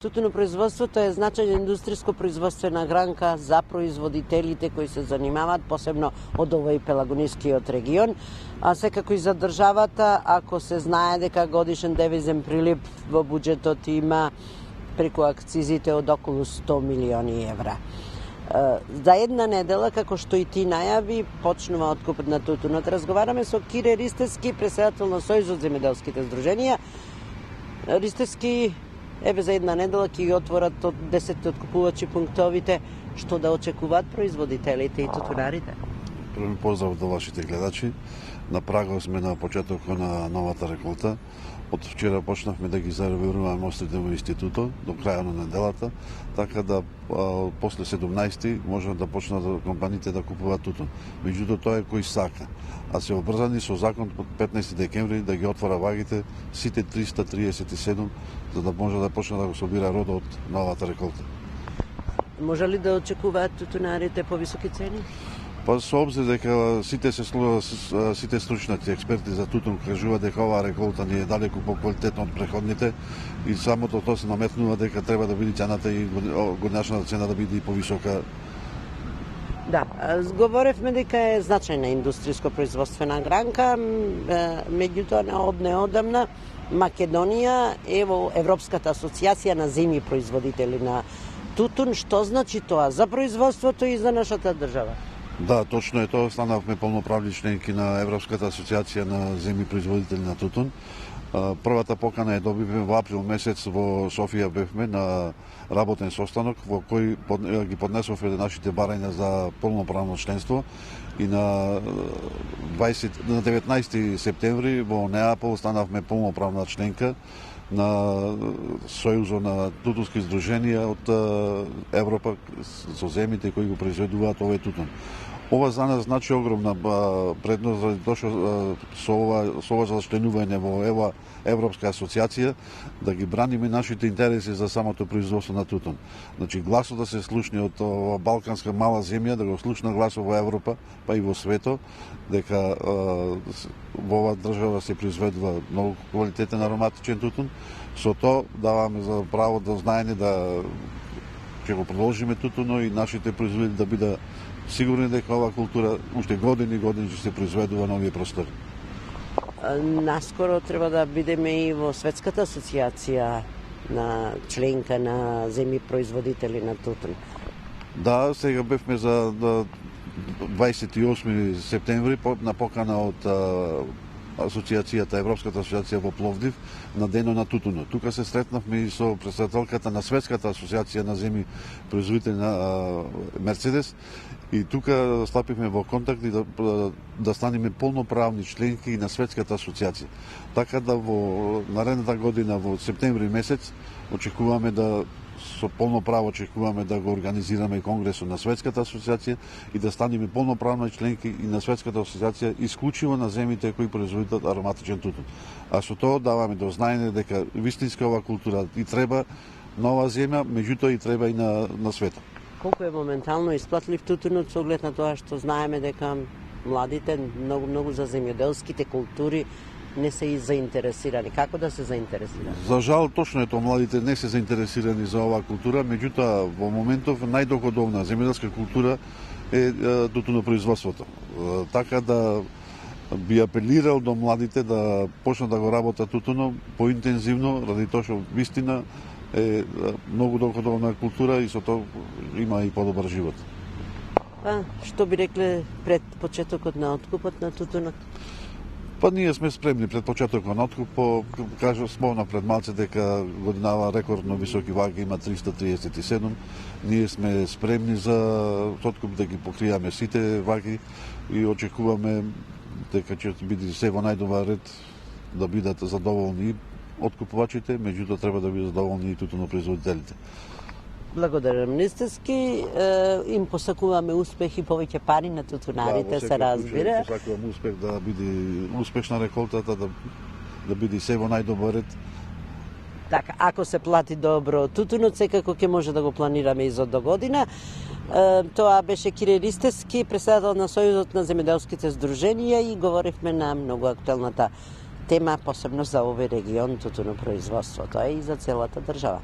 Тутунопроизводството е значајна индустријско производствена гранка за производителите кои се занимаваат посебно од овој пелагонискиот регион, а секако и за државата, ако се знае дека годишен девизен прилив во буџетот има преку акцизите од околу 100 милиони евра. За една недела, како што и ти најави, почнува откупот на тутунот. Разговараме со Кире Ристевски, претседател на Сојузот земјоделските здруженија. Ристевски, еве за една недела ќе ги отворат од 10 откупувачи пунктовите, што да очекуваат производителите и тутунарите. Први поздрав до вашите гледачи. На прагот сме на почетокот на новата реколта. Од вчера почнавме да ги заревируваме острите во институтот до крајот на неделата, така да после 17 може да почнат компаниите да купуваат тутун. Меѓутоа тоа е кој сака. А се обрзани со закон од 15 декември да ги отвора вагите сите 337 за да може да почне да го собира родот од новата реколта. Може ли да очекуваат тутунарите повисоки цени? Па со обзир дека сите стручњаци, експерти за тутун кажуваат дека оваа реколта не е далеку поквалитетна од претходните и самото тоа се наметнува дека треба да биде цената и годинашната цена да биде и повисока. Да, говоревме дека е значајна индустријско производствена гранка, меѓутоа од неодамна Македонија е во Европската асоциација на земји производители на тутун. Што значи тоа за производството и за нашата држава? Да, точно е тоа. Станавме полноправни членки на Европската асоциација на земји производители на тутун. Првата покана ја добивме во април месец во Софија, бевме на работен состанок во кој ги поднесовме нашите барања за полноправно членство и на 19 септември во Неапол станавме полноправна членка на Сојузот на тутунски здруженија од Европа со земјите кои го произведуваат овој тутун. Ова за нас значи огромна предност заради тоа што со ова зачленување во Европска асоциација да ги браниме нашите интереси за самото производство на тутун. Значи гласот да се слушне од ова балканска мала земја, да го слушна гласот во Европа, па и во свето, дека во оваа држава се произведува многу квалитетен ароматичен тутун. Со тоа даваме за право да знаење да ќе го продолжиме тутуно и нашите производители да бидат сигурни дека оваа култура уште години ќе се произведува на овие простори. Наскоро треба да бидеме и во Светската асоциација на членка на земји производители на тутун. Да, сега бевме за 28 септември на покана од асоциацијата, Европската асоциација во Пловдив на денот на тутунот. Тука се сретнавме и со претседателката на Светската асоциација на земји производители на Мерцедес и тука стапивме во контакт и да станеме полноправни членки и на Светската асоциација. Така да во наредната година во септември месец очекуваме да со полно право очекуваме да го организираме конгресот на Светската асоциација и да станеме полноправни членки и на Светската асоциација исклучиво на земјите кои производат ароматичен тутун. А со тоа даваме до знаење дека вистинска ова култура и треба на оваа земја, меѓутоа и треба и на света. Колку е моментално исплатлив тутунот со оглед на тоа што знаеме дека младите многу за земјоделските култури не се и заинтересирани. Како да се заинтересирани? За жал, точно е тоа, младите не се заинтересирани за оваа култура, меѓутоа во моментов најдоходовна земјоделска култура е тутунопроизводството. Така да би апелирал до младите да почнат да го работат тутуно поинтензивно, ради тоа што вистина е многу доходовна култура и со тоа има и подобар живот. Што би рекле пред почетокот на откупот на тутунот? Па ние сме спремни пред почетокот на откуп, спомнав пред малце дека годинава рекордно високи ваги, има 337. Ние сме спремни за откуп да ги покријаме сите ваги и очекуваме дека ќе биде се во најдобар ред да бидат задоволни и откупувачите, меѓутоа треба да бидат задоволни и тутунопроизводителите. Благодарам Ристевски, им посакуваме успех и повеќе пари на тутунарите, се разбира. Посакувам успех да биде успешна реколтата, да биде се во најдобар ред. Така, ако се плати добро тутунот, секако ќе може да го планираме и за до година. Тоа беше Кире Ристевски, претседател на Сојузот на земјоделските здруженија и говоривме на многу актуелната тема, посебно за овој регион, тутунопроизводството и за целата држава.